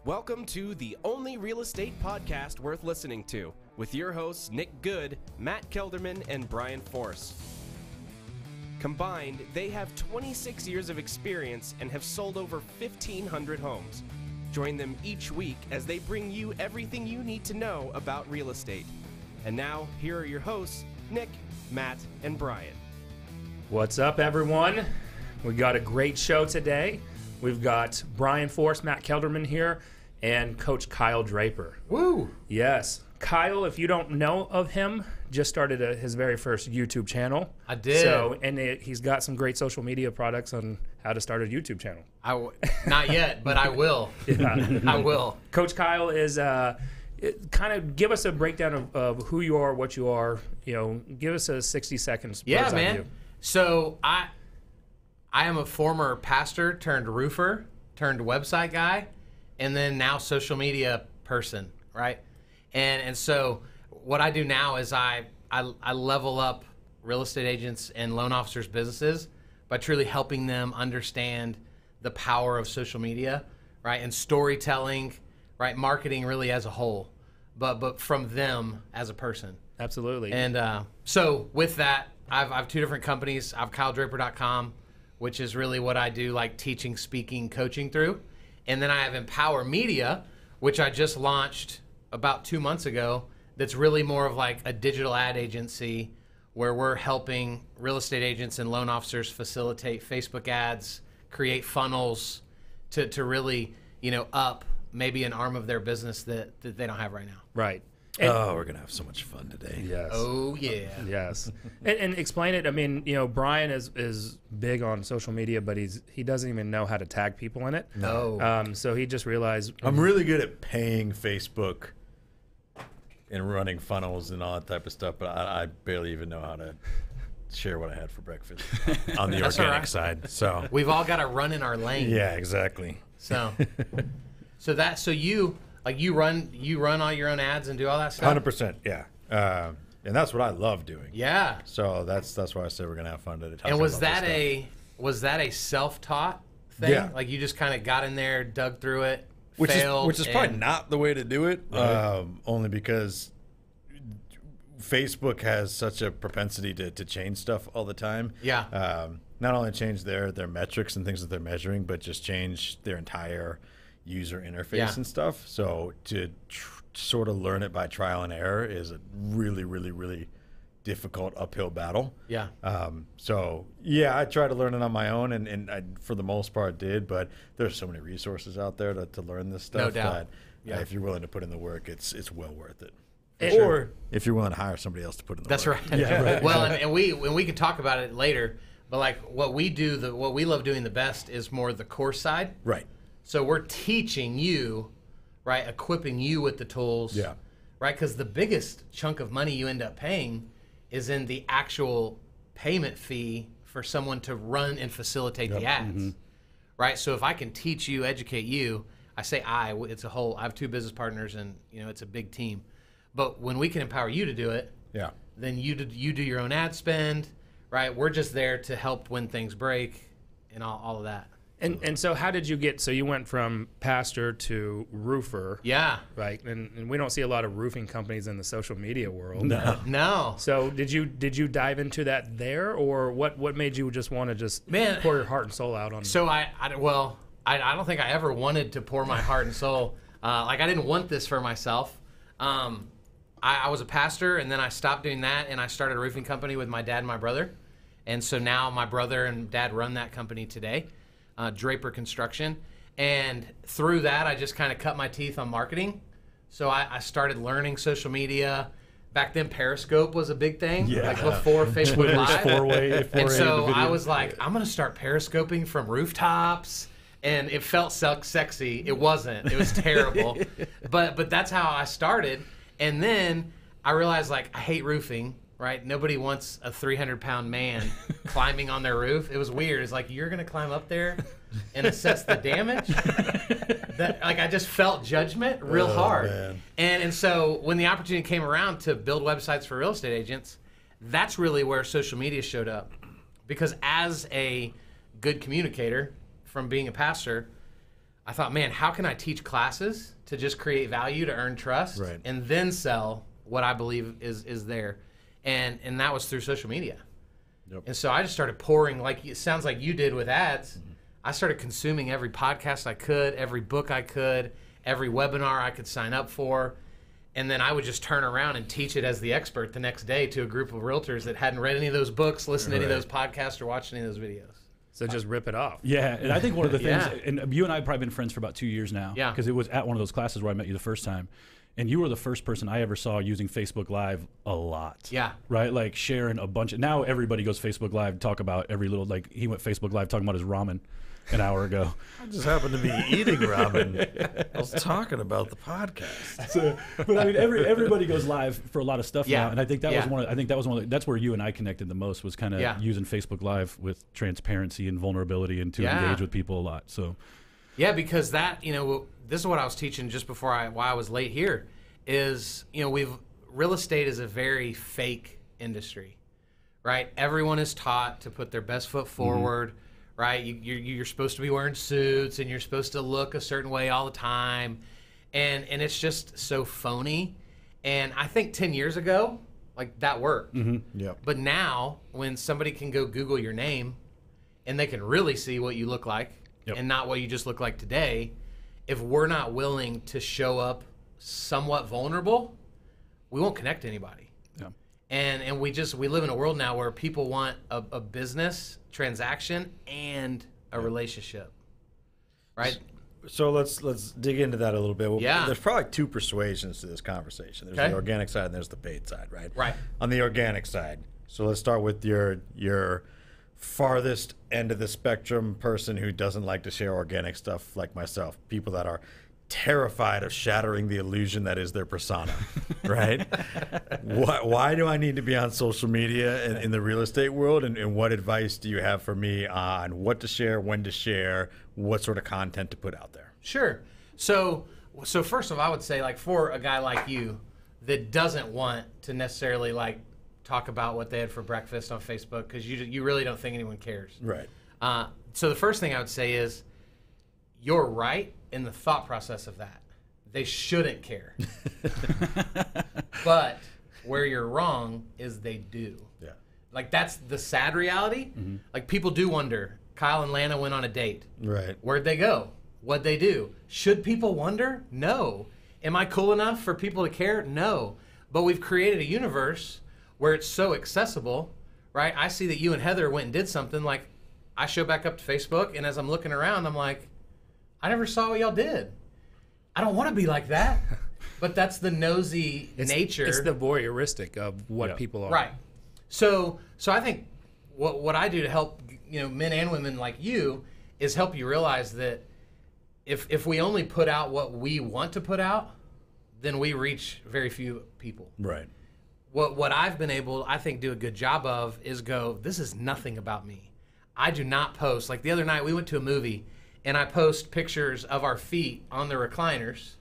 Welcome to the only real estate podcast worth listening to, with your hosts Nick Good, Matt Kelderman, and Brian Force. Combined, they have 26 years of experience and have sold over 1,500 homes. Join them each week as they bring you everything you need to know about real estate. And now, here are your hosts, Nick, Matt, and Brian. What's up, everyone? We got a great show today. We've got Brian Force, Matt Kelderman here, and Coach Kyle Draper. Woo! Yes. Kyle, if you don't know of him, just started his very first YouTube channel. I did. So, and he's got some great social media products on how to start a YouTube channel. Not yet, but I will. Yeah. I will. Coach Kyle is kind of give us a breakdown of who you are, what you are. You know, give us a 60 seconds. Yeah, man. View. So I am a former pastor turned roofer turned website guy, and then now social media person, right? And so what I do now is I level up real estate agents and loan officers' businesses by truly helping them understand the power of social media, right? And storytelling, right? Marketing really as a whole, but from them as a person. Absolutely. And so with that, I have two different companies. I have KyleDraper.com, which is really what I do, like teaching, speaking, coaching through. And then I have Empwr Media, which I just launched about 2 months ago. That's really more of like a digital ad agency where we're helping real estate agents and loan officers facilitate Facebook ads, create funnels to really, up maybe an arm of their business that they don't have right now. Right. And, we're going to have so much fun today. Yes. Oh, yeah. Yes. And explain it. I mean, Brian is big on social media, but he doesn't even know how to tag people in it. No. So he just realized. I'm really good at paying Facebook and running funnels and all that type of stuff, but I barely even know how to share what I had for breakfast on the organic side. So we've all got to run in our lane. Yeah, exactly. So you run all your own ads and do all that stuff? 100%, yeah. And that's what I love doing. Yeah. So that's why I said we're gonna have fun today. And was that a self-taught thing? Yeah. Like you just kind of got in there, dug through it, which failed, is probably not the way to do it. Right. Only because Facebook has such a propensity to change stuff all the time. Yeah. Not only change their metrics and things that they're measuring, but just change their entire user interface and stuff. So to sort of learn it by trial and error is a really, really, really difficult uphill battle. Yeah. So yeah, I tried to learn it on my own, and I, for the most part, did. But there's so many resources out there to learn this stuff. No doubt. That if you're willing to put in the work, it's well worth it. Sure. If you're willing to hire somebody else to put in the That's work. right. Yeah. Right. Well, and we can talk about it later. But like what we do, what we love doing the best is more the course side. Right. So we're teaching you, right, equipping you with the tools, right? Because the biggest chunk of money you end up paying is in the actual payment fee for someone to run and facilitate the ads, right? So if I can teach you, educate you, I say it's a whole. I have two business partners, and it's a big team. But when we can empower you to do it, then you do your own ad spend, right? We're just there to help when things break and all of that. And so how did you get, so you went from pastor to roofer. Yeah. Right. And we don't see a lot of roofing companies in the social media world. No. So did you dive into that there, or what made you just want to pour your heart and soul out on? So I don't think I ever wanted to pour my heart and soul. I didn't want this for myself. I was a pastor, and then I stopped doing that, and I started a roofing company with my dad and my brother. And so now my brother and dad run that company today. Draper Construction, and through that I just kind of cut my teeth on marketing. So I started learning social media. Back then Periscope was a big thing, like before Facebook Live. And so I was like, I'm gonna start periscoping from rooftops, and it felt sexy. It wasn't. It was terrible. but that's how I started. And then I realized, like, I hate roofing. Right? Nobody wants a 300-pound man climbing on their roof. It was weird. It's like, you're going to climb up there and assess the damage? I just felt judgment real hard. Man. And so when the opportunity came around to build websites for real estate agents, that's really where social media showed up. Because as a good communicator from being a pastor, I thought, man, how can I teach classes to just create value to earn trust Right. and then sell what I believe is there? And that was through social media. Yep. And so I just started pouring, like it sounds like you did with ads. I started consuming every podcast I could, every book I could, every webinar I could sign up for. And then I would just turn around and teach it as the expert the next day to a group of realtors that hadn't read any of those books, listened to any of those podcasts, or watched any of those videos. So just rip it off. Yeah, and I think one of the things, Yeah. and you and I have probably been friends for about 2 years now. Yeah. Because it was at one of those classes where I met you the first time. And you were the first person I ever saw using Facebook Live a lot. Yeah. Right? Like sharing a bunch. Now everybody goes Facebook Live, talk about every little, like he went Facebook Live talking about his ramen an hour ago. I just happened to be eating ramen. I was talking about the podcast. So, but I mean, everybody goes live for a lot of stuff Yeah. now, and I think that was Yeah. one. I think that was one. That's where you and I connected the most, was kind of Yeah. using Facebook Live with transparency and vulnerability, and to engage with people a lot. So, Yeah, because that, this is what I was teaching just before why I was late here, is, real estate is a very fake industry, right? Everyone is taught to put their best foot forward, right? You're supposed to be wearing suits, and you're supposed to look a certain way all the time, and it's just so phony. And I think 10 years ago, like, that worked. Yep. But now, when somebody can go Google your name, and they can really see what you look like, Yep. and not what you just look like today, if we're not willing to show up somewhat vulnerable, we won't connect to anybody. yeah. And we live in a world now where people want a business transaction and a relationship, right? So let's dig into that a little bit. Well, Yeah. There's probably two persuasions to this conversation. There's Okay. the organic side and there's the paid side, right? Right. On the organic side, so let's start with your farthest end of the spectrum person who doesn't like to share organic stuff, like myself. People that are terrified of shattering the illusion that is their persona, right? Why do I need to be on social media in the real estate world? And what advice do you have for me on what to share, when to share, what sort of content to put out there? Sure. So first of all, I would say, like, for a guy like you that doesn't want to necessarily, like, talk about what they had for breakfast on Facebook, because you really don't think anyone cares. Right. So the first thing I would say is, you're right in the thought process of that. They shouldn't care. But where you're wrong is they do. Yeah. Like, that's the sad reality. Like, people do wonder. Kyle and Lana went on a date. Right. Where'd they go? What'd they do? Should people wonder? No. Am I cool enough for people to care? No. But we've created a universe where it's so accessible, right? I see that you and Heather went and did something. Like, I show back up to Facebook, and as I'm looking around, I'm like, I never saw what y'all did. I don't want to be like that. But that's the nosy nature. It's the voyeuristic of what Yeah. people are. Right. So I think what I do to help, men and women like you, is help you realize that if we only put out what we want to put out, then we reach very few people. Right. What I've been able, I think, do a good job of is go, this is nothing about me. I do not post. Like, the other night we went to a movie, and I post pictures of our feet on the recliners.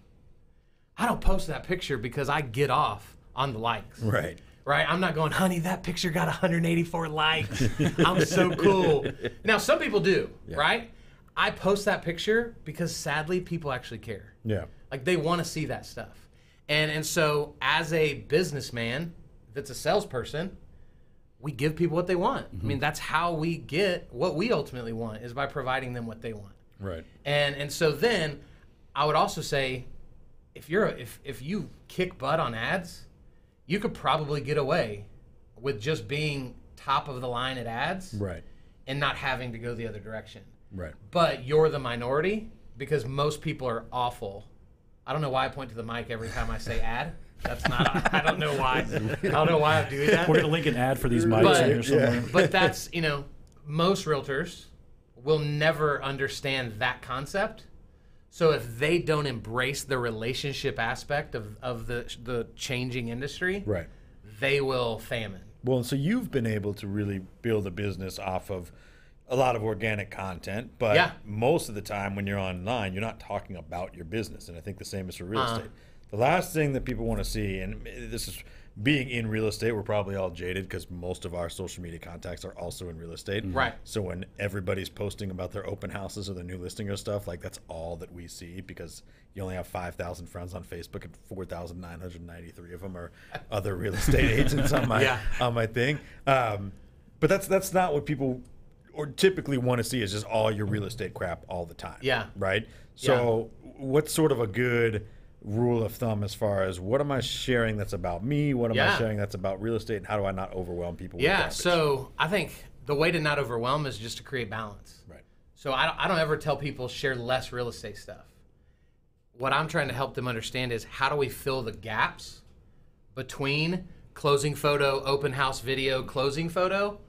I don't post that picture because I get off on the likes. Right. Right? I'm not going, honey, that picture got 184 likes. I'm so cool. Now, some people do, right? I post that picture because, sadly, people actually care. Yeah. Like, they want to see that stuff. And so, as a businessman that's a salesperson, we give people what they want. I mean, that's how we get what we ultimately want, is by providing them what they want. Right. And so then I would also say, if you kick butt on ads, you could probably get away with just being top of the line at ads, Right. and not having to go the other direction. Right. But you're the minority, because most people are awful. I don't know why I point to the mic every time I say ad. That's not, I don't know why. I don't know why I'm doing that. We're going to link an ad for these mics But- in here somewhere. But that's, most realtors will never understand that concept. So if they don't embrace the relationship aspect of the changing industry, Right. they will famine. Well, and so you've been able to really build a business off of a lot of organic content, but Yeah. most of the time when you're online, you're not talking about your business. And I think the same is for real estate. The last thing that people want to see, and this is being in real estate, we're probably all jaded because most of our social media contacts are also in real estate. Right. So when everybody's posting about their open houses or their new listing or stuff, like that's all that we see because you only have 5,000 friends on Facebook and 4,993 of them are other real estate agents on my thing. But that's not what people or typically want to see is just all your real estate crap all the time. Yeah. Right. So what's sort of a good rule of thumb as far as what am I sharing that's about me? What am I sharing that's about real estate? And how do I not overwhelm people with garbage? So I think the way to not overwhelm is just to create balance. Right. So I don't ever tell people share less real estate stuff. What I'm trying to help them understand is how do we fill the gaps between closing photo, open house video, closing photo?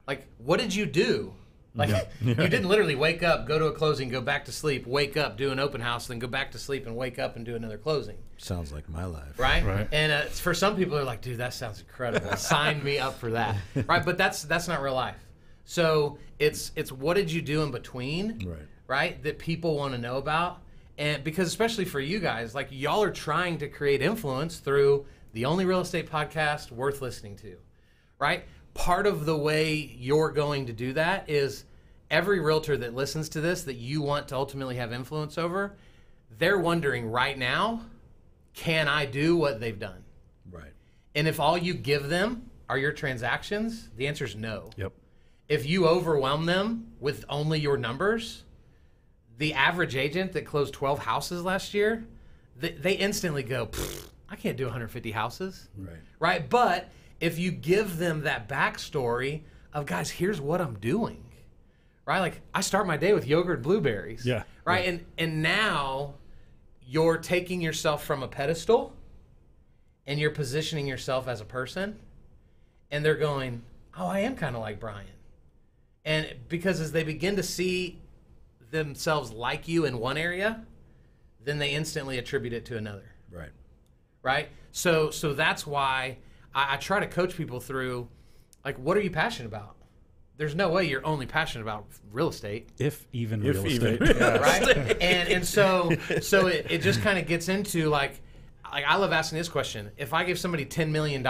Like, what did you do? Like, you didn't literally wake up, go to a closing, go back to sleep, wake up, do an open house, then go back to sleep and wake up and do another closing. Sounds like my life. Right? And for some people, they're like, dude, that sounds incredible. Sign me up for that. Right? But that's not real life. So it's what did you do in between, right? That people want to know about. And because especially for you guys, like y'all are trying to create influence through the only real estate podcast worth listening to, right? Part of the way you're going to do that is every realtor that listens to this that you want to ultimately have influence over, they're wondering right now, can I do what they've done? Right. And if all you give them are your transactions, the answer is no. Yep. If you overwhelm them with only your numbers, the average agent that closed 12 houses last year, they instantly go, I can't do 150 houses. Right? But if you give them that backstory of, guys, here's what I'm doing, right? Like, I start my day with yogurt and blueberries. Yeah. Right? Yeah. And now you're taking yourself from a pedestal and you're positioning yourself as a person, and they're going, oh, I am kind of like Brian. And because as they begin to see themselves like you in one area, then they instantly attribute it to another. Right? So that's why I try to coach people through, like, what are you passionate about? There's no way you're only passionate about real estate. If even real estate. Right? And so it just kind of gets into, like I love asking this question. If I gave somebody $10 million,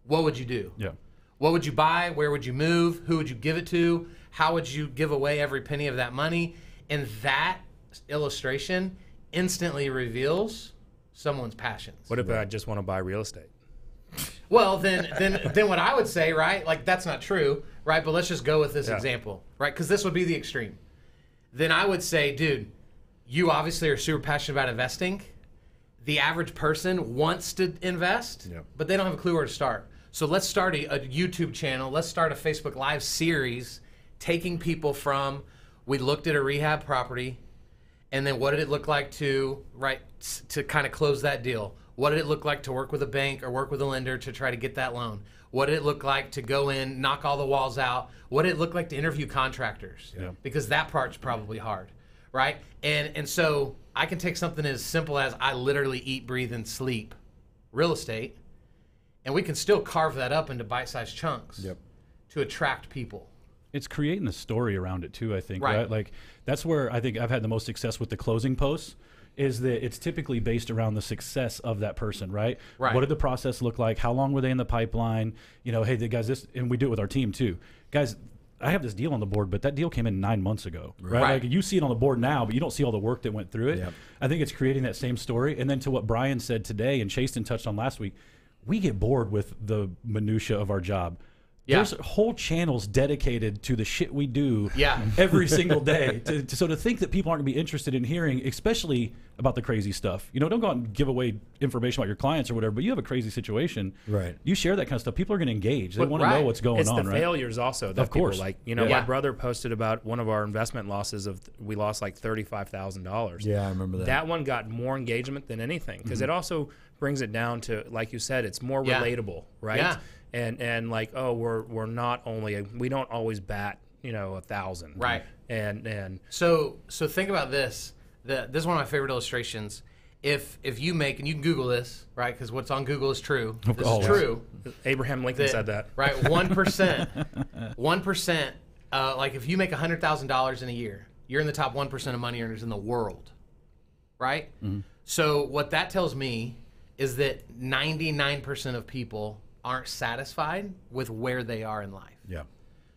what would you do? Yeah. What would you buy? Where would you move? Who would you give it to? How would you give away every penny of that money? And that illustration instantly reveals someone's passions. What if I just want to buy real estate? Well, then what I would say, right? Like, that's not true, right? But let's just go with this example, right? Because this would be the extreme. Then I would say, dude, you obviously are super passionate about investing. The average person wants to invest, but they don't have a clue where to start. So let's start a YouTube channel. Let's start a Facebook Live series taking people from, we looked at a rehab property, and then what did it look like to kind of close that deal? What did it look like to work with a bank or work with a lender to try to get that loan? What did it look like to go in, knock all the walls out? What did it look like to interview contractors? Because that part's probably hard, right? And so I can take something as simple as I literally eat, breathe, and sleep real estate, and we can still carve that up into bite-sized chunks to attract people. It's creating the story around it too, I think, right? Like, that's where I think I've had the most success with the closing posts, is that it's typically based around the success of that person, right? What did the process look like? How long were they in the pipeline? You know, hey, the guys, this, and we do it with our team too. Guys, I have this deal on the board, but that deal came in 9 months ago, right? Like, you see it on the board now, but you don't see all the work that went through it. I think it's creating that same story. And then to what Brian said today and Chasten touched on last week, we get bored with the minutia of our job. There's whole channels dedicated to the shit we do every single day. So to think that people aren't going to be interested in hearing, especially about the crazy stuff. You know, don't go out and give away information about your clients or whatever, but you have a crazy situation. You share that kind of stuff. People are going to engage. They want to know what's going on, It's the failures also that of course. People like. You know, my brother posted about one of our investment losses we lost like $35,000. Yeah, I remember that. That one got more engagement than anything because it also brings it down to, like you said, it's more relatable, right? And like, oh, we're not only, we don't always bat, 1,000. Right. And so think about this. This is one of my favorite illustrations. If you make, and you can Google this, right? Because what's on Google is true. This is true. Abraham Lincoln said that. Right. 1%. 1%. Like, if you make $100,000 in a year, you're in the top 1% of money earners in the world. Right. So what that tells me is that 99% of people aren't satisfied with where they are in life. Yeah.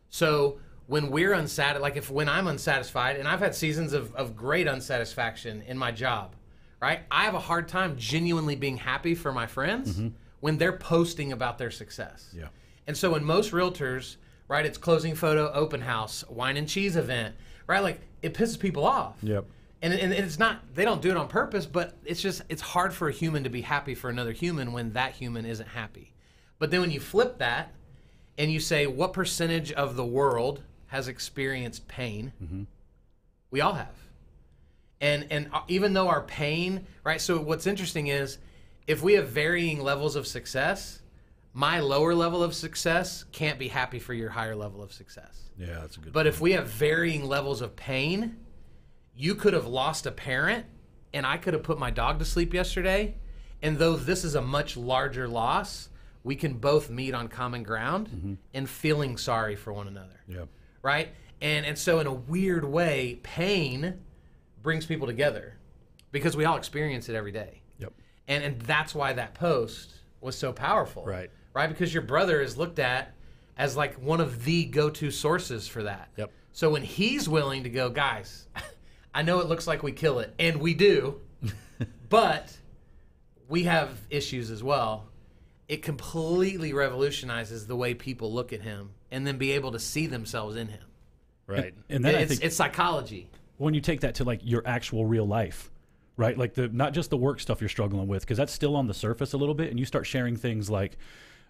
So when we're unsatisfied, like when I'm unsatisfied, and I've had seasons of great unsatisfaction in my job, right? I have a hard time genuinely being happy for my friends when they're posting about their success. Yeah. And so in most realtors, right, it's closing photo, open house, wine and cheese event, right? Like it pisses people off. Yep. And it's not, they don't do it on purpose, but it's hard for a human to be happy for another human when that human isn't happy. But then when you flip that and you say, what percentage of the world has experienced pain? We all have. And even though our pain, right, so what's interesting is if we have varying levels of success, my lower level of success can't be happy for your higher level of success. Yeah, that's a good But point. if we have varying levels of pain, you could have lost a parent, and I could have put my dog to sleep yesterday, and though this is a much larger loss, we can both meet on common ground and feeling sorry for one another. Yep. Right? And so in a weird way, pain brings people together because we all experience it every day. Yep. And that's why that post was so powerful. Right. Right? Because your brother is looked at as like one of the go-to sources for that. Yep. So when he's willing to go, guys, I know it looks like we kill it, and we do, but we have issues as well. It completely revolutionizes the way people look at him and then be able to see themselves in him. Right. And then It's psychology. when you take that to like your actual real life, right? Like not just the work stuff you're struggling with, because that's still on the surface a little bit, and you start sharing things like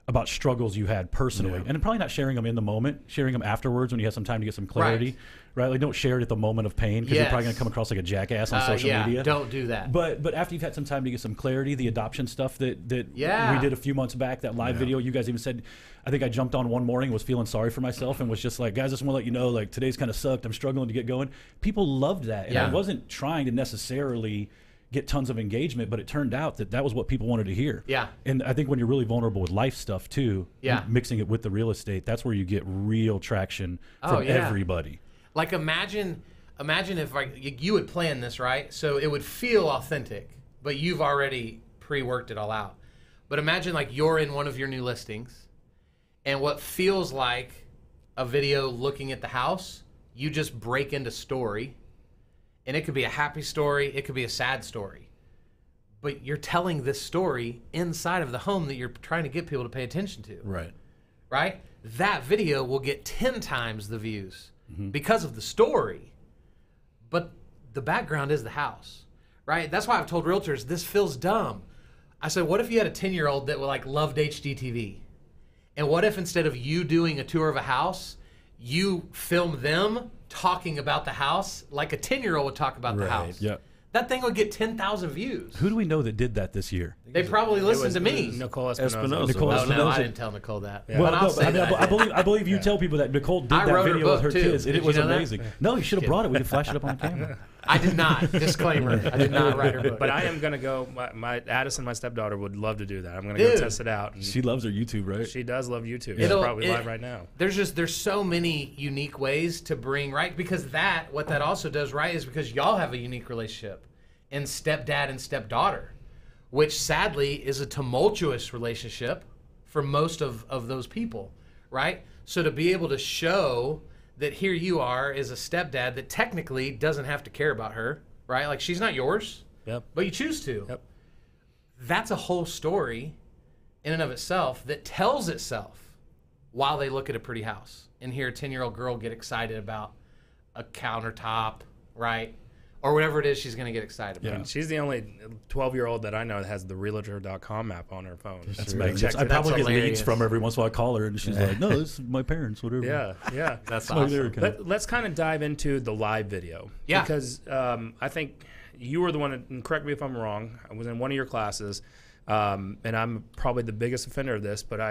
about struggles you had personally, and probably not sharing them in the moment, sharing them afterwards when you have some time to get some clarity, right? Like don't share it at the moment of pain because you're probably going to come across like a jackass on social media. Don't do that. But after you've had some time to get some clarity, the adoption stuff that we did a few months back, that live video, you guys even said, I think I jumped on one morning, was feeling sorry for myself, and was just like, guys, I just want to let you know, like today's kind of sucked. I'm struggling to get going. People loved that, and I wasn't trying to necessarily get tons of engagement, but it turned out that was what people wanted to hear. Yeah. And I think when you're really vulnerable with life stuff too, mixing it with the real estate, that's where you get real traction from everybody. Like imagine if like you would plan this, right? So it would feel authentic, but you've already pre-worked it all out. But imagine like you're in one of your new listings, and what feels like a video looking at the house, you just break into story. And it could be a happy story, it could be a sad story. But you're telling this story inside of the home that you're trying to get people to pay attention to. Right. Right? That video will get 10 times the views because of the story. But the background is the house. Right? That's why I've told realtors, this feels dumb. I said, what if you had a 10-year-old that like loved HGTV? And what if instead of you doing a tour of a house, you film them talking about the house like a 10-year-old would talk about the house? Yeah. That thing would get 10,000 views. Who do we know that did that this year? They probably listened to me. Nicole Espinosa. Nicole Oh, no, I Espinosa. didn't tell Nicole that. Yeah. But Well, I'll no, say that. I believe you tell people that Nicole did I that wrote her video with her book, too. kids, and Did it was you know that? amazing. No, you should have brought it. We could flash it up on camera. I did not. Disclaimer. I did not write her book. But I am going to go. My Addison, my stepdaughter, would love to do that. I'm going to go test it out. And She loves her YouTube, right? she does love YouTube. She's probably live right now. There's so many unique ways to bring, right? Because what that also does, right, is because y'all have a unique relationship in stepdad and stepdaughter, which sadly is a tumultuous relationship for most of those people, right? So to be able to show that here you are as a stepdad that technically doesn't have to care about her, right? Like she's not yours, but you choose to. Yep. That's a whole story in and of itself that tells itself while they look at a pretty house and hear a 10-year-old girl get excited about a countertop, right? Or whatever it is she's going to get excited about. And she's the only 12-year-old that I know that has the Realtor.com app on her phone. That's Check amazing. it I out. probably get hilarious. leads from her every once in a while. I call her, and she's like, no, this is my parents, whatever. Yeah. That's My awesome. lyric. Let's kind of dive into the live video. Yeah. Because I think you were the one, and correct me if I'm wrong, I was in one of your classes, and I'm probably the biggest offender of this, but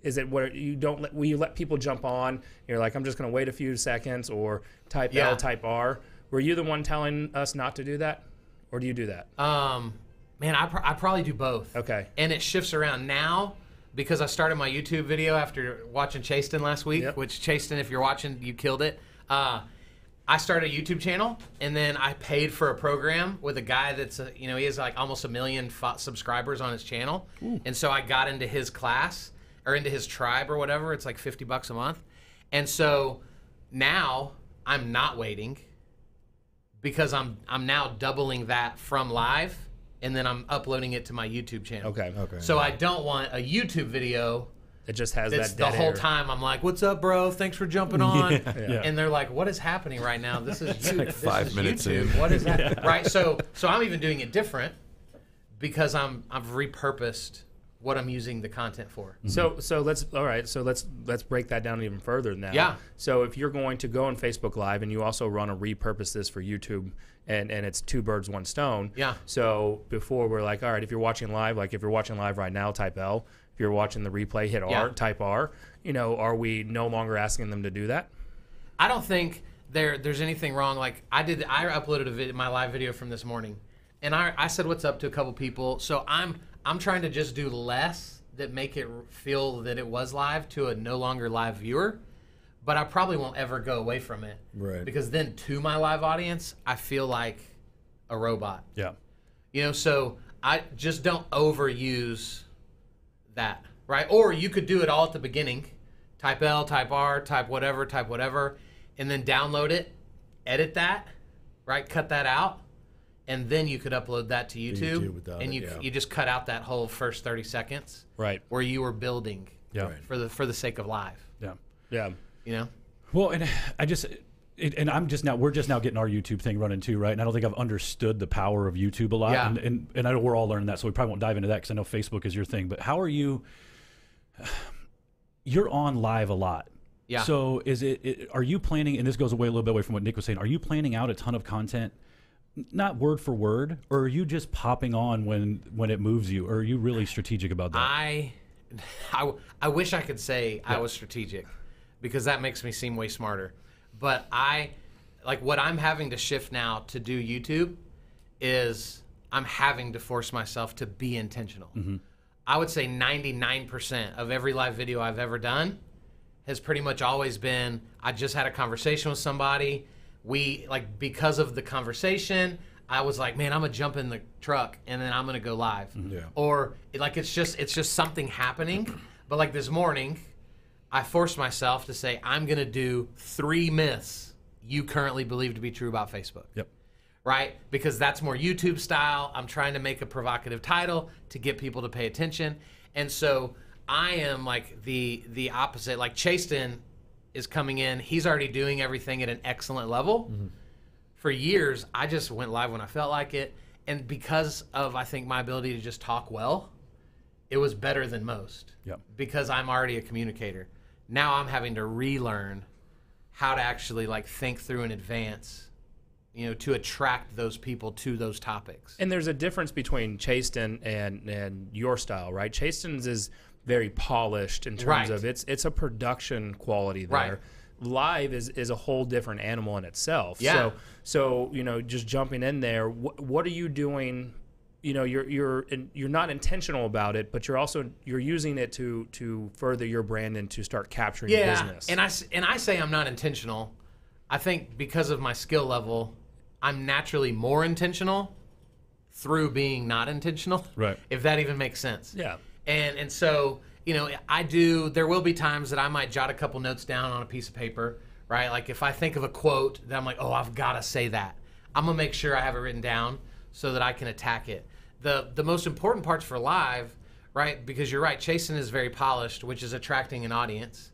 is it where you will you let people jump on, you're like, I'm just going to wait a few seconds, or type L, type R? Were you the one telling us not to do that, or do you do that? Man, I probably do both. Okay. And it shifts around now because I started my YouTube video after watching Chasten last week, which Chasten, if you're watching, you killed it. I I started a YouTube channel, and then I paid for a program with a guy that's, he has like almost 1 million subscribers on his channel. Ooh. And so I got into his class or into his tribe or whatever. It's like $50 a month. And so now I'm not waiting because I'm now doubling that from live, and then I'm uploading it to my YouTube channel. Okay. So I don't want a YouTube video. It just has It's that the dead whole air. time I'm like, "What's up, bro? Thanks for jumping on." Yeah. And they're like, "What is happening right now? This is you. like This 5 is minutes YouTube. in. What is that?" Right. So I'm even doing it different because I've repurposed what I'm using the content for. So let's break that down even further now. Yeah. So if you're going to go on Facebook Live and you also run a repurpose this for YouTube, and it's 2 birds, 1 stone. Yeah. So before we're like, all right, if you're watching live, like if you're watching live right now, type L. If you're watching the replay, hit R, type R. Are we no longer asking them to do that? I don't think there's anything wrong. Like I uploaded my live video from this morning, and I said what's up to a couple people. So I'm trying to just do less that make it feel that it was live to a no longer live viewer, but I probably won't ever go away from it. Right. Because then to my live audience, I feel like a robot. Yeah. So I just don't overuse that, right? Or you could do it all at the beginning. Type L, type R, type whatever, and then download it, edit that, right? Cut that out, and then you could upload that to YouTube and you just cut out that whole first 30 seconds, right, where you were building, for the sake of live. Yeah. Well, and we're just now getting our YouTube thing running too, right? And I don't think I've understood the power of YouTube a lot, and I know we're all learning that, so we probably won't dive into that because I know Facebook is your thing. But how are you? You're on live a lot. Yeah. So are you planning, and this goes a little bit away from what Nick was saying, are you planning out a ton of content, not word for word, or are you just popping on when it moves you, or are you really strategic about that? I wish I could say I was strategic, because that makes me seem way smarter. But what I'm having to shift now to do YouTube is I'm having to force myself to be intentional. Mm-hmm. I would say 99% of every live video I've ever done has pretty much always been, I just had a conversation with somebody. Because of the conversation, I was like, man, I'm gonna jump in the truck and then I'm gonna go live. Yeah. Or it's just something happening. But like this morning, I forced myself to say, I'm gonna do 3 myths you currently believe to be true about Facebook. Yep. Right? Because that's more YouTube style. I'm trying to make a provocative title to get people to pay attention. And so I am like the opposite. Like Chasten is coming in. He's already doing everything at an excellent level. Mm-hmm. For years, I just went live when I felt like it. And because of, I think, my ability to just talk well, it was better than most. Yep. Because I'm already a communicator. Now I'm having to relearn how to actually think through in advance, to attract those people to those topics. And there's a difference between Chasten and your style, right? Chasten's is very polished in terms of it's a production quality there. Right. Live is a whole different animal in itself. Yeah. So just jumping in there, what are you doing? You're not intentional about it, but you're using it to further your brand and to start capturing business. And I say I'm not intentional. I think because of my skill level, I'm naturally more intentional through being not intentional. Right. If that even makes sense. Yeah. And so, there will be times that I might jot a couple notes down on a piece of paper, right? Like if I think of a quote that I'm like, oh, I've got to say that. I'm going to make sure I have it written down so that I can attack it. The most important parts for live, right? Because you're right, Chasten is very polished, which is attracting an audience,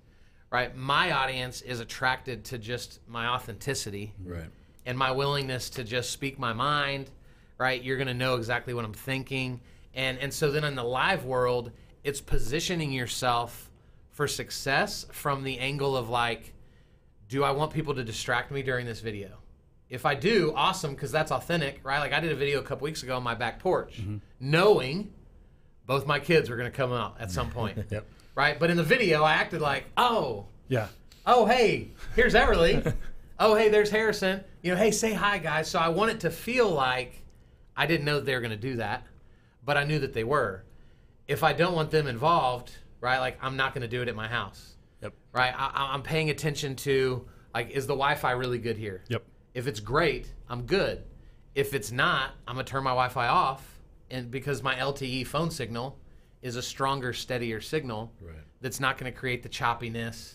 right? My audience is attracted to just my authenticity. Right. And my willingness to just speak my mind, right? You're going to know exactly what I'm thinking. And so then in the live world, it's positioning yourself for success from the angle of do I want people to distract me during this video? If I do, awesome, because that's authentic, right? Like I did a video a couple weeks ago on my back porch, knowing both my kids were going to come out at some point, Yep. right? But in the video, I acted like, oh, hey, here's Everly. Oh, hey, there's Harrison. Hey, say hi, guys. So I want it to feel like I didn't know that they were going to do that, but I knew that they were. If I don't want them involved, right, I'm not going to do it at my house. Yep. Right? I'm paying attention to Like, is the Wi-Fi really good here? Yep. If it's great, I'm good. If it's not, I'm going to turn my Wi-Fi off, and because my LTE phone signal is a stronger, steadier signal that's not going to create the choppiness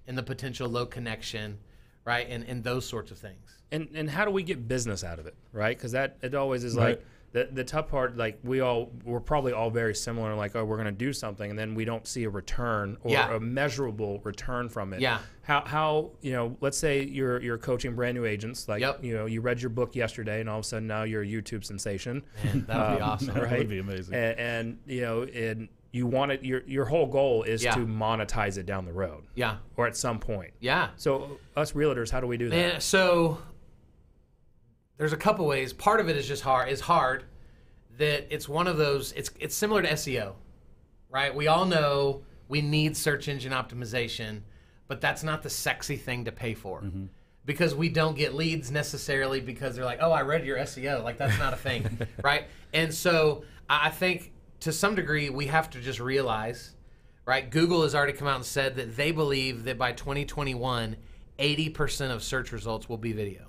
and the potential low connection, right? And those sorts of things. And how do we get business out of it, right? Because it always is like the tough part. Like we're probably all very similar. Like, oh, we're going to do something, and then we don't see a return or a measurable return from it. Yeah. How let's say you're coaching brand new agents. Like you read your book yesterday, and all of a sudden now you're a YouTube sensation. Man, that would be awesome. Right? That would be amazing. And you want it. Your whole goal is to monetize it down the road. Yeah. Or at some point. Yeah. So us realtors, how do we do that? Man, so there's a couple ways. Part of it is just hard. That it's one of those. It's similar to SEO, right? We all know we need search engine optimization, but that's not the sexy thing to pay for, because we don't get leads necessarily because they're like, oh, I read your SEO. Like, that's not a thing, right? And so I think to some degree we have to just realize, right? Google has already come out and said that they believe that by 2021, 80% of search results will be video.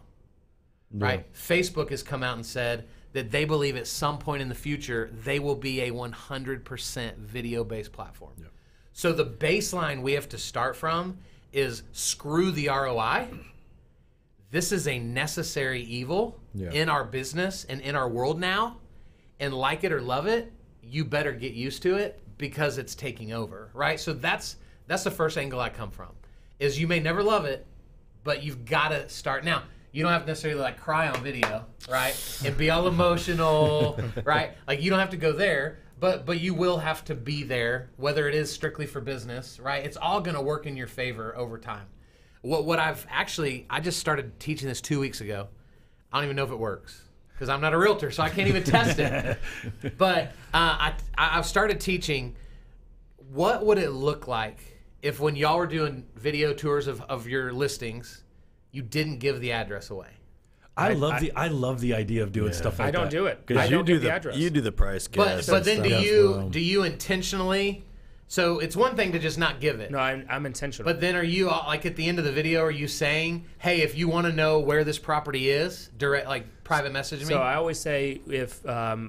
Right? Facebook has come out and said that they believe at some point in the future they will be a 100% video-based platform. Yep. So the baseline we have to start from is screw the ROI. This is a necessary evil in our business and in our world now, and like it or love it, you better get used to it because it's taking over, right? So that's the first angle I come from, is you may never love it, but you've got to start now. You don't have to necessarily like cry on video, right? And be all emotional, right? Like, you don't have to go there, but you will have to be there, whether it is strictly for business, right? It's all going to work in your favor over time. I just started teaching this 2 weeks ago. I don't even know if it works because I'm not a realtor, so I can't even test it. But I've started teaching, what would it look like if when y'all were doing video tours of your listings, you didn't give the address away? I love the idea of doing stuff like that. I don't do it. Because I don't give the address. You do the price guess. But then do you intentionally? So it's one thing to just not give it. No, I'm intentional. But then are you, like, at the end of the video, are you saying, hey, if you want to know where this property is, private message me? So I always say,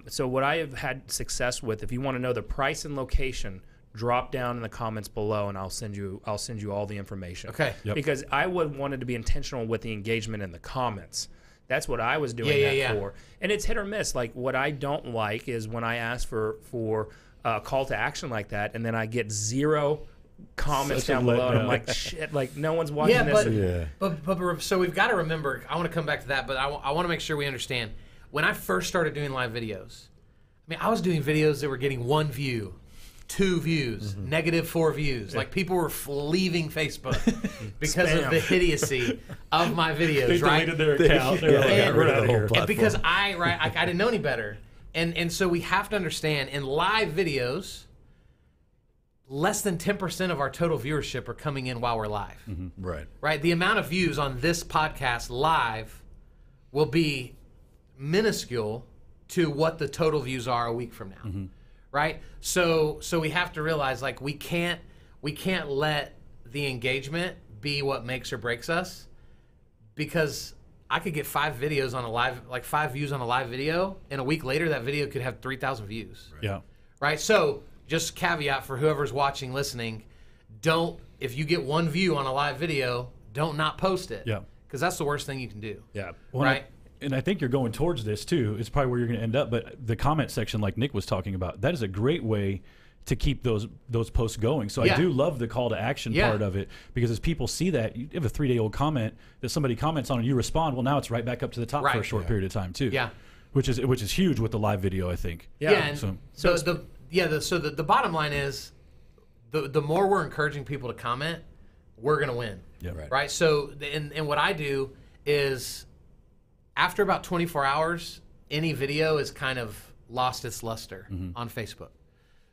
so what I have had success with, if you want to know the price and location, drop down in the comments below, and I'll send you all the information. Okay. Yep. Because I wanted to be intentional with the engagement in the comments. That's what I was doing for. And it's hit or miss. Like, what I don't like is when I ask for a call to action like that, and then I get 0 comments down below, and I'm like, shit, like, no one's watching this. But so we've got to remember, I want to come back to that, but I want to make sure we understand. When I first started doing live videos, I was doing videos that were getting 1 view, 2 views, -4 views. Like, people were leaving Facebook because of the idiocy of my videos. They deleted their account. And because I didn't know any better. And so we have to understand, in live videos, less than 10% of our total viewership are coming in while we're live. Right? The amount of views on this podcast live will be minuscule to what the total views are a week from now. Right? So we have to realize, like, we can't let the engagement be what makes or breaks us, because I could get 5 views on a live video, and a week later that video could have 3,000 views. Right? So just caveat for whoever's watching, listening, if you get 1 view on a live video, don't not post it. Because that's the worst thing you can do. Right? And I think you're going towards this too. It's probably where you're going to end up. But the comment section, like Nick was talking about, that is a great way to keep those posts going. So I do love the call to action part of it, because as people see that, you have a 3-day-old comment that somebody comments on and you respond, well, now it's right back up to the top for a short period of time too. Which is huge with the live video, I think. So the bottom line is, the more we're encouraging people to comment, we're going to win. Right? So and what I do is, after about 24 hours, any video has kind of lost its luster on Facebook.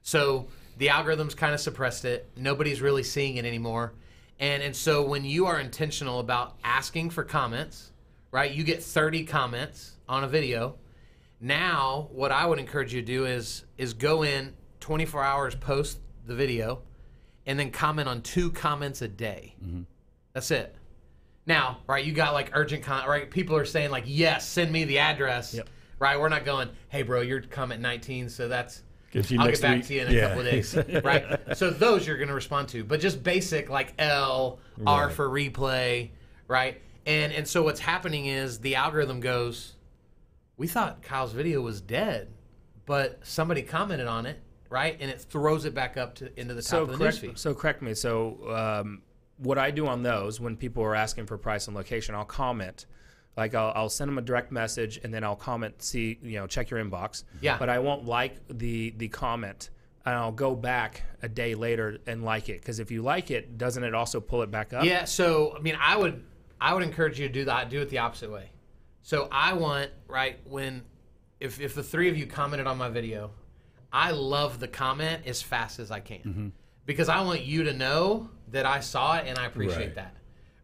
So the algorithms kind of suppressed it. Nobody's really seeing it anymore. And so when you are intentional about asking for comments, right, you get 30 comments on a video. Now, what I would encourage you to do is go in 24 hours post the video and then comment on 2 comments a day. That's it. Now, right, you got like urgent right? People are saying like, yes, send me the address. Yep. Right? We're not going, hey, bro, you're comment 19, so that's, I'll next get back week. to you in a couple of days. Right? So those you're going to respond to. But just basic like L, R for replay, right? And so what's happening is the algorithm goes, we thought Kyle's video was dead, but somebody commented on it, right? And it throws it back up into the top of the newsfeed. So correct me. So what I do on those, when people are asking for price and location, I'll comment. Like I'll send them a direct message, and then I'll comment, check your inbox. Yeah. But I won't like the comment, and I'll go back a day later and like it. Because if you like it, doesn't it also pull it back up? Yeah. So I mean, I would encourage you to do that. Do it the opposite way. So I want, right, if the three of you commented on my video, I love the comment as fast as I can. Because I want you to know that I saw it and I appreciate that,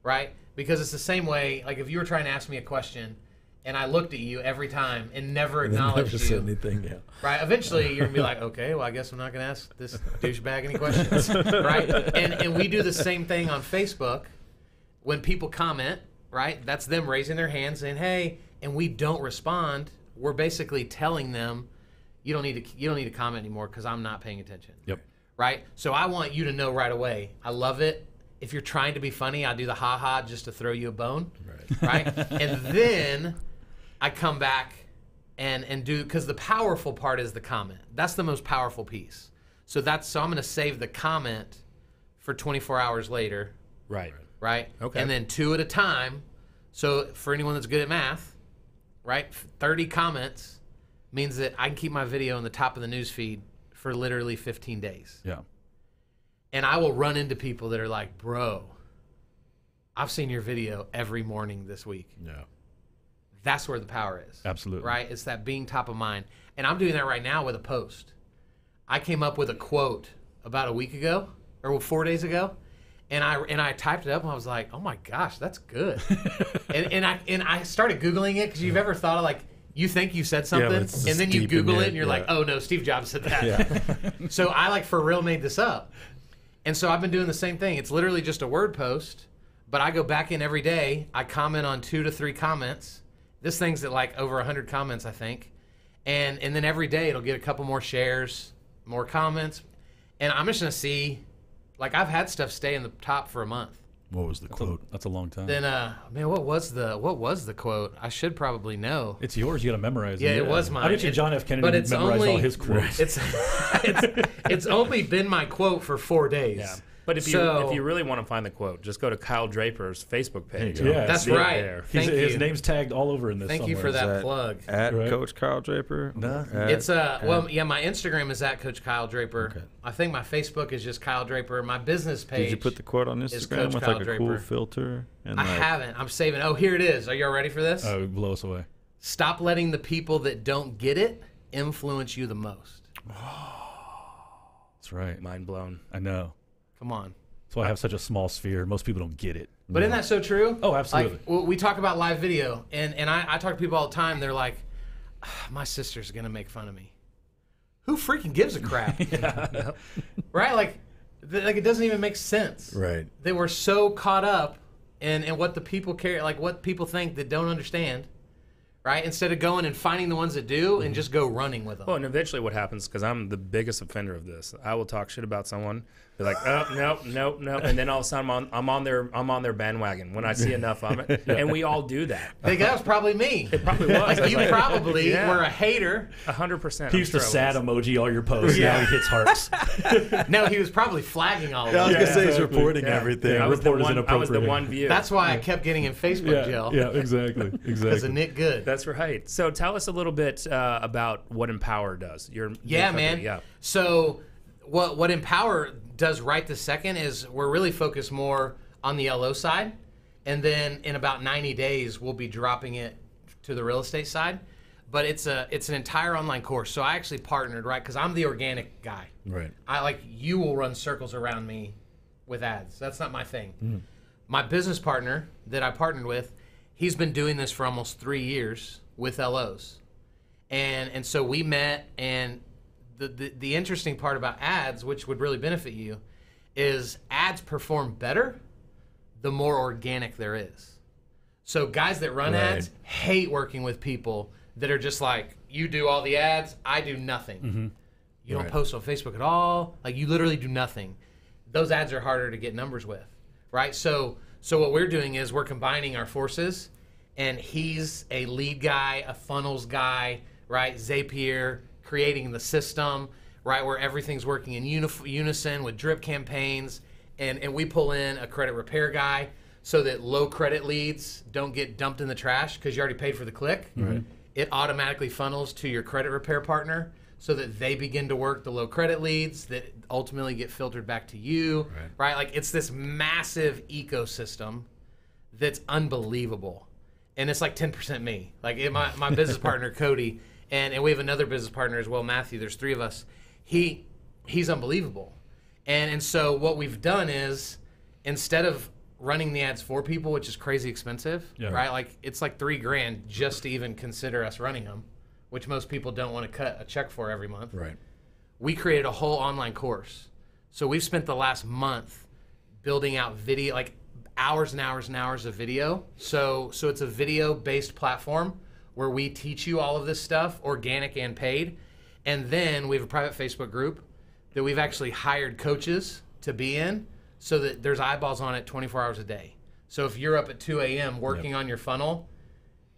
right? Because it's the same way, like if you were trying to ask me a question and I looked at you every time and never acknowledged you. Said anything, Right? Eventually you're going to be like, okay, well, I guess I'm not going to ask this douchebag any questions, right? And we do the same thing on Facebook. When people comment, right, that's them raising their hands saying, hey, and we don't respond, we're basically telling them, you don't need to comment anymore because I'm not paying attention. Yep. Right? So I want you to know right away. I love it. If you're trying to be funny, I do the ha-ha just to throw you a bone. Right? And then I come back and do, because the powerful part is the comment. That's the most powerful piece. So I'm going to save the comment for 24 hours later. Right. Right? Okay. And then 2 at a time. So for anyone that's good at math, right, 30 comments means that I can keep my video in the top of the news feed for literally 15 days. Yeah. And I will run into people that are like, bro, I've seen your video every morning this week. Yeah. That's where the power is. Absolutely. Right? It's that being top of mind. And I'm doing that right now with a post. I came up with a quote about a week ago, or 4 days ago, and I typed it up and I was like, oh my gosh, that's good. and I started Googling it, because you've ever thought of like, you think you said something, and then you Google it and you're like, oh no, Steve Jobs said that. Yeah. So I like for real made this up. And so I've been doing the same thing. It's literally just a word post, but I go back in every day. I comment on 2 to 3 comments. This thing's at like over 100 comments, I think. And then every day it'll get a couple more shares, more comments. And I'm just going to see, like I've had stuff stay in the top for a month. What was the quote? That's a long time. Then, man, what was the quote? I should probably know. It's yours. You got to memorize it. Yeah, it was mine. I bet you John F. Kennedy memorized all his quotes. It's only been my quote for 4 days. Yeah. But if you really want to find the quote, just go to Kyle Draper's Facebook page. Yeah, that's right. There. His name's tagged all over in this. Thank you for that plug. At Coach Kyle Draper. No, it's my Instagram is at Coach Kyle Draper. Okay. I think my Facebook is just Kyle Draper. My business page. Did you put the quote on Instagram with like a cool filter? And I haven't. I'm saving. Oh, here it is. Are y'all ready for this? Oh, blow us away. Stop letting the people that don't get it influence you the most. That's right. Mind blown. I know. Come on. That's why I have such a small sphere. Most people don't get it. But isn't that so true? Oh, absolutely. Like, we talk about live video, and I talk to people all the time. They're like, my sister's going to make fun of me. Who freaking gives a crap? Right? Like it doesn't even make sense. Right. They were so caught up in what the people care, like what people think that don't understand. Right? Instead of going and finding the ones that do and just go running with them. Well, and eventually what happens, because I'm the biggest offender of this, I will talk shit about someone, be like, oh, nope, and then all of a sudden I'm on their bandwagon when I see enough of it. And we all do that. I think that was probably me. It probably was. Like, you probably were a hater. 100%. He used to sad emoji all your posts. Yeah. Now he hits hearts. No, he was probably flagging all of them. I was going to say he's reporting everything. Yeah, I was the one view. That's why I kept getting in Facebook jail. Yeah, exactly. Because of Nick Good. That's right. So tell us a little bit about what Empwr does. Your man. Yeah. So what Empwr does right this second is we're really focused more on the LO side, and then in about 90 days we'll be dropping it to the real estate side. But it's an entire online course. So I actually partnered, right? Because I'm the organic guy. Right. You will run circles around me with ads. That's not my thing. My business partner that I partnered with, he's been doing this for almost 3 years with LOs. And so we met, and the interesting part about ads, which would really benefit you, is ads perform better the more organic there is. So guys that run ads hate working with people that are just like, you do all the ads, I do nothing. You don't post on Facebook at all. Like, you literally do nothing. Those ads are harder to get numbers with, right? So what we're doing is we're combining our forces, and he's a lead guy, a funnels guy, right? Zapier, creating the system, right, where everything's working in unison with drip campaigns, and we pull in a credit repair guy so that low credit leads don't get dumped in the trash because you already paid for the click. It automatically funnels to your credit repair partner so that they begin to work the low credit leads that ultimately get filtered back to you, right? Like, it's this massive ecosystem that's unbelievable. And it's like 10% me. Like, my business partner, Cody, and we have another business partner as well, Matthew. There's 3 of us. He's unbelievable. And so what we've done is, instead of running the ads for people, which is crazy expensive, right? Like, it's like $3,000 just to even consider us running them, which most people don't want to cut a check for every month. Right. We created a whole online course. So we've spent the last month building out video, like hours and hours and hours of video. So it's a video-based platform where we teach you all of this stuff, organic and paid. And then we have a private Facebook group that we've actually hired coaches to be in so that there's eyeballs on it 24 hours a day. So if you're up at 2 a.m. working on your funnel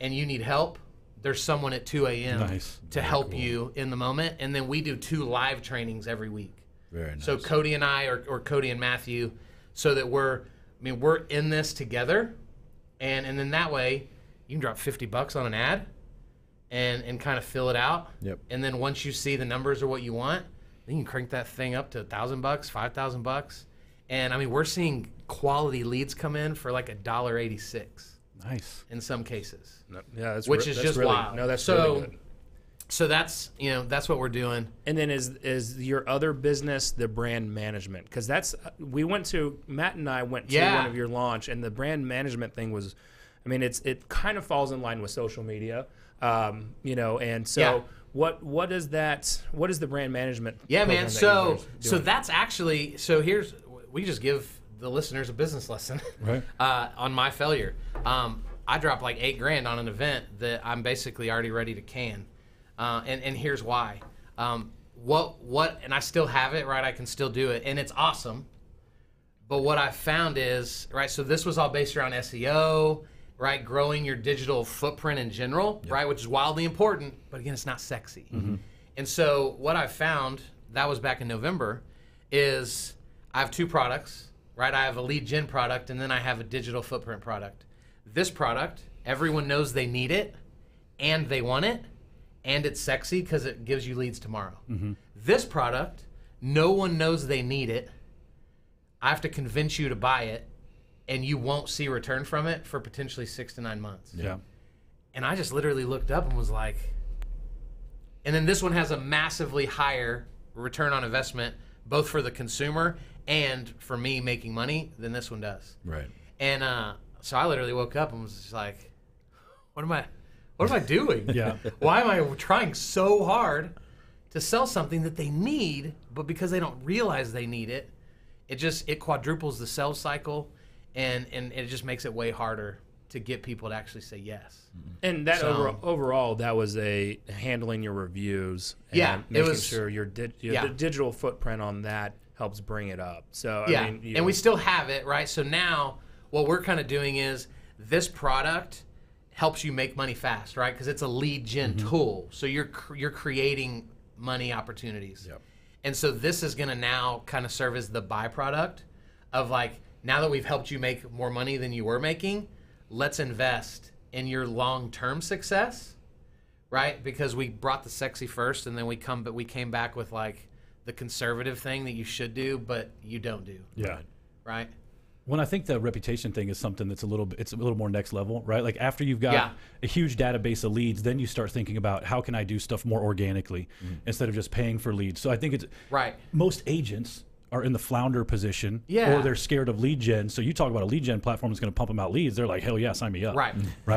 and you need help, there's someone at 2 a.m. to help you in the moment. And then we do 2 live trainings every week. Very nice. So Cody and I, or Cody and Matthew, so that we're in this together. And then that way you can drop $50 on an ad and kind of fill it out. And then once you see the numbers are what you want, then you can crank that thing up to $1,000, $5,000. And we're seeing quality leads come in for like $1.86. Nice. In some cases. Yeah, that's which is just really, wild. No, that's really good. So that's what we're doing. And then is your other business the brand management? Because Matt and I went to one of your launch, and the brand management thing was, it kind of falls in line with social media, and so what is the brand management? Yeah, man. So that's actually, we just give the listeners a business lesson on my failure. I dropped like $8,000 on an event that I'm basically already ready to can. And here's why. And I still have it, right? I can still do it, and it's awesome. But what I found is, right, so this was all based around SEO, right, growing your digital footprint in general, right, which is wildly important, but again, it's not sexy. And so what I found, that was back in November, is I have 2 products, right? I have a lead gen product, and then I have a digital footprint product. This product, everyone knows they need it, and they want it, and it's sexy because it gives you leads tomorrow. This product, no one knows they need it. I have to convince you to buy it, and you won't see return from it for potentially 6 to 9 months. And I just literally looked up and was like, and then this one has a massively higher return on investment, both for the consumer and for me making money than this one does. Right. And so I literally woke up and was just like, what am I doing? Why am I trying so hard to sell something that they need, but because they don't realize they need it, it quadruples the sales cycle, and it just makes it way harder to get people to actually say yes. And that overall, that was a handling your reviews and making sure the digital footprint on that helps bring it up. So and we still have it, right? So now what we're kind of doing is this product helps you make money fast, right? Because it's a lead gen tool. So you're creating money opportunities. And so this is going to now kind of serve as the byproduct of, like, now that we've helped you make more money than you were making, let's invest in your long-term success, right? Because we brought the sexy first, and then we came back with, like, the conservative thing that you should do, but you don't do. Right? When I think the reputation thing is something that's a little more next level, right? Like, after you've got a huge database of leads, then you start thinking about how can I do stuff more organically instead of just paying for leads. So I think it's most agents are in the flounder position, or they're scared of lead gen. So you talk about a lead gen platform that's going to pump them out leads. They're like, hell yeah, sign me up. Right.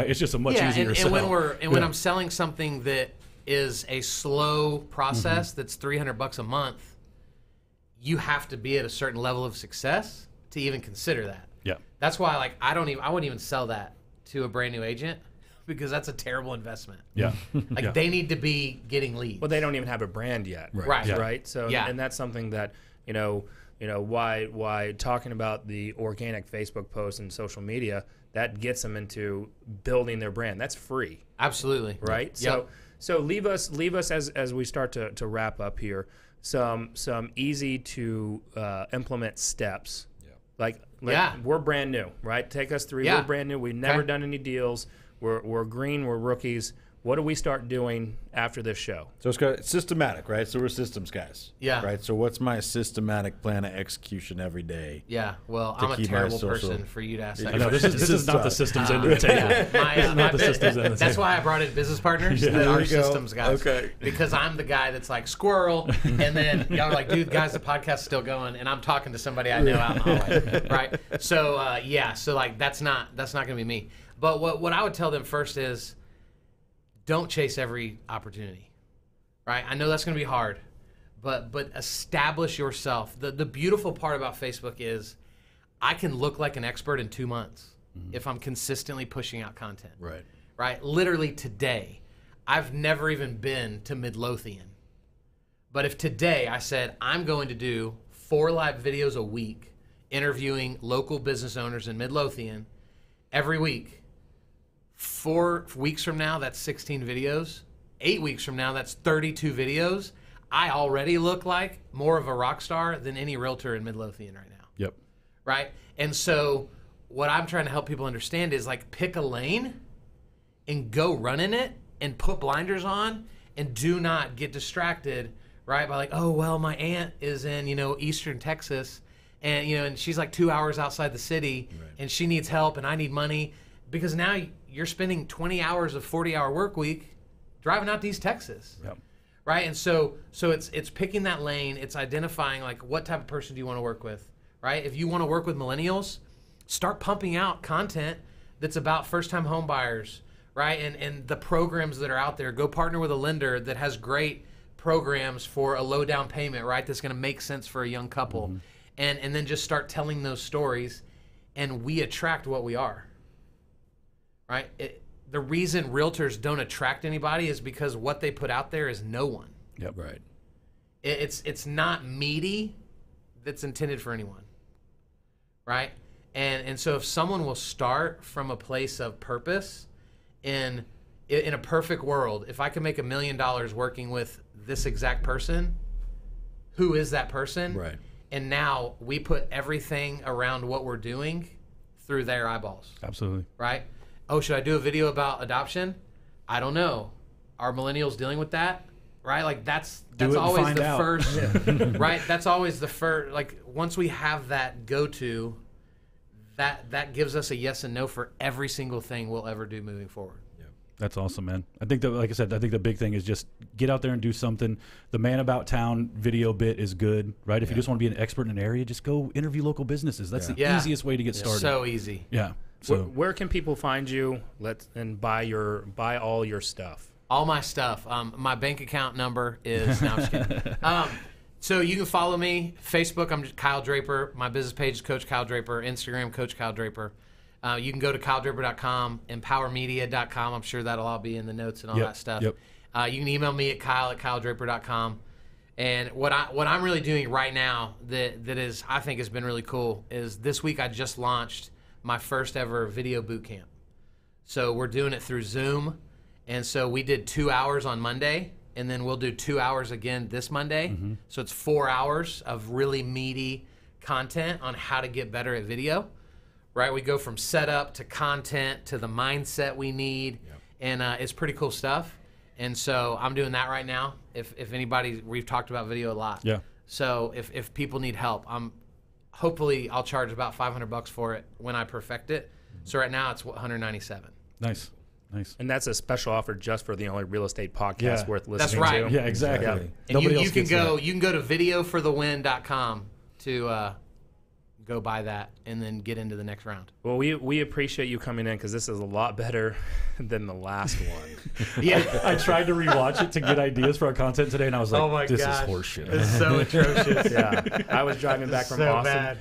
It's just a much easier sell. When I'm selling something that is a slow process that's $300 a month, you have to be at a certain level of success to even consider that. That's why, like, I wouldn't even sell that to a brand new agent, because that's a terrible investment. Yeah. Like they need to be getting leads. Well, they don't even have a brand yet. Right. Yeah. Right. So, Yeah. and that's something that, why talking about the organic Facebook posts and social media, that gets them into building their brand. That's free. Absolutely. Right. Yep. So leave us as we start to wrap up here, some easy to implement steps. Like we're brand new, right? Take us through. We're brand new. We've never done any deals. We're green. We're rookies. What do we start doing after this show? So it's systematic, right? So we're systems guys. Yeah. Right. So what's my systematic plan of execution every day? Yeah. Well, I'm a terrible person for you to ask that. I know, this is not the systems end of the table. Not the systems end of the table. That's why I brought in business partners that are systems guys. Okay. Because I'm the guy that's like squirrel, and then y'all are like, dude, guys, the podcast's still going, and I'm talking to somebody I know out in the hallway, right? So so like that's not gonna be me. But what I would tell them first is, don't chase every opportunity, right? I know that's going to be hard, but establish yourself. The beautiful part about Facebook is I can look like an expert in 2 months if I'm consistently pushing out content. Right? Literally today, I've never even been to Midlothian. But if today I said I'm going to do 4 live videos a week interviewing local business owners in Midlothian every week, 4 weeks from now, that's 16 videos. 8 weeks from now, that's 32 videos. I already look like more of a rock star than any realtor in Midlothian right now. Yep. Right? And so what I'm trying to help people understand is, like, pick a lane and go run in it and put blinders on, and do not get distracted, right, by like, oh, well, my aunt is in, Eastern Texas, and, and she's like 2 hours outside the city, and she needs help and I need money, because now you're spending 20 hours of 40-hour work week driving out to East Texas, right? And so it's picking that lane. It's identifying, like, what type of person do you want to work with, right? If you want to work with millennials, start pumping out content that's about first-time home buyers, right? And the programs that are out there. Go partner with a lender that has great programs for a low down payment, right? That's going to make sense for a young couple, and then just start telling those stories, and we attract what we are. Right? The reason realtors don't attract anybody is because what they put out there is no one. Yep. Right. It's not meaty that's intended for anyone. Right? And so if someone will start from a place of purpose, in a perfect world, if I can make $1 million working with this exact person, who is that person? Right. And now we put everything around what we're doing through their eyeballs. Absolutely. Right? Oh, should I do a video about adoption? I don't know. Are millennials dealing with that? Right? Like that's always the first, right? That's always the first, like, once we have that go-to, that gives us a yes and no for every single thing we'll ever do moving forward. That's awesome, man. I think that, like I said, I think the big thing is just get out there and do something. The Man About Town video bit is good, right? If you just want to be an expert in an area, just go interview local businesses. That's the easiest way to get started. So easy. Yeah. So where can people find you? And buy all your stuff. All my stuff. My bank account number is. No, I'm just kidding. So you can follow me. Facebook, I'm just Kyle Draper. My business page is Coach Kyle Draper. Instagram, Coach Kyle Draper. You can go to KyleDraper.com, empowermedia.com. I'm sure that'll all be in the notes and all that stuff. Yep. You can email me at Kyle@KyleDraper.com. And what I'm really doing right now that is, I think, has been really cool is this week I just launched my first ever video boot camp. So we're doing it through Zoom. And so we did 2 hours on Monday, and then we'll do 2 hours again this Monday. So it's 4 hours of really meaty content on how to get better at video. Right, we go from setup to content to the mindset we need, and it's pretty cool stuff. And so I'm doing that right now. If anybody, we've talked about video a lot. Yeah. So if people need help, hopefully I'll charge about $500 for it when I perfect it. So right now it's $197. Nice. And that's a special offer just for the only real estate podcast worth listening That's right. to. Yeah, exactly. Yeah. And you can go to videoforthewin.com to go buy that and then get into the next round. Well, we appreciate you coming in because this is a lot better than the last one. Yeah. I tried to rewatch it to get ideas for our content today, and I was like, Oh my this gosh. is horseshit. It's so atrocious. Yeah, I was driving back from So Boston.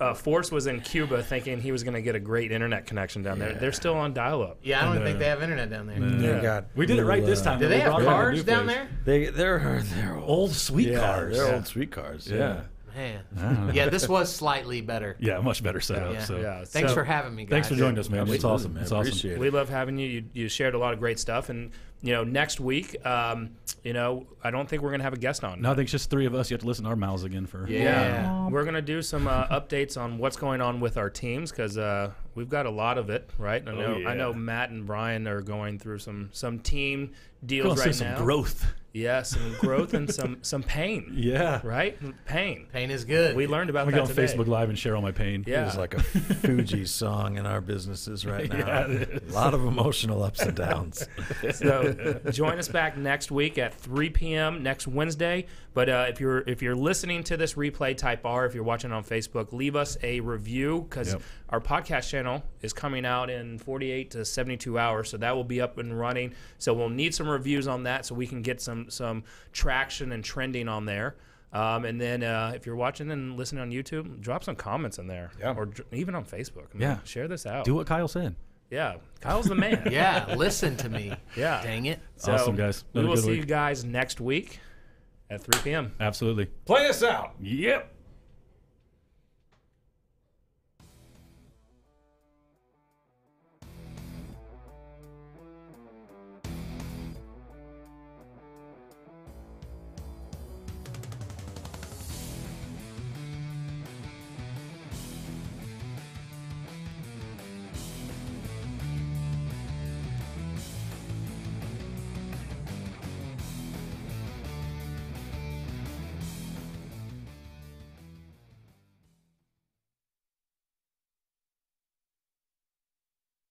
bad. Force was in Cuba thinking he was going to get a great internet connection down there. They're still on dial-up. Yeah, I don't think they have internet down there. Yeah. We did it right this time. Do they have cars down there? They're Old sweet cars. They're old sweet cars. Yeah. Man. Yeah, this was slightly better. Yeah, much better setup. Yeah. So. Yeah, Thanks so for having me, guys. Thanks for joining us, man. It's Absolutely, awesome. man. It's awesome. Appreciate it. we love having you. You shared a lot of great stuff, and next week, I don't think we're gonna have a guest on. No, I think it's just three of us. You have to listen to our mouths again for. Yeah. We're gonna do some updates on what's going on with our teams because we've got a lot of it, right? I know Matt and Brian are going through some team deals right now. Some growth. Yeah, some growth and some pain. Yeah. Right? Pain. Pain is good. We learned about I'm going that to go on today. Facebook Live and share all my pain. Yeah. It's like a Fuji song in our businesses right now. Yeah, it is. A lot of emotional ups and downs. So join us back next week at 3 p.m. next Wednesday. But if you're listening to this replay, type R. If you're watching on Facebook, leave us a review because our podcast channel is coming out in 48 to 72 hours. So that will be up and running. So we'll need some reviews on that so we can get some traction and trending on there. And then if you're watching and listening on YouTube, drop some comments in there. Yeah. Or even on Facebook. Share this out. Do what Kyle said. Yeah. Kyle's the man. Yeah, listen to me. Yeah. Dang it. So Awesome, guys. We Another will good see week. you guys next week at 3 p.m. Absolutely. Play us out. Yep.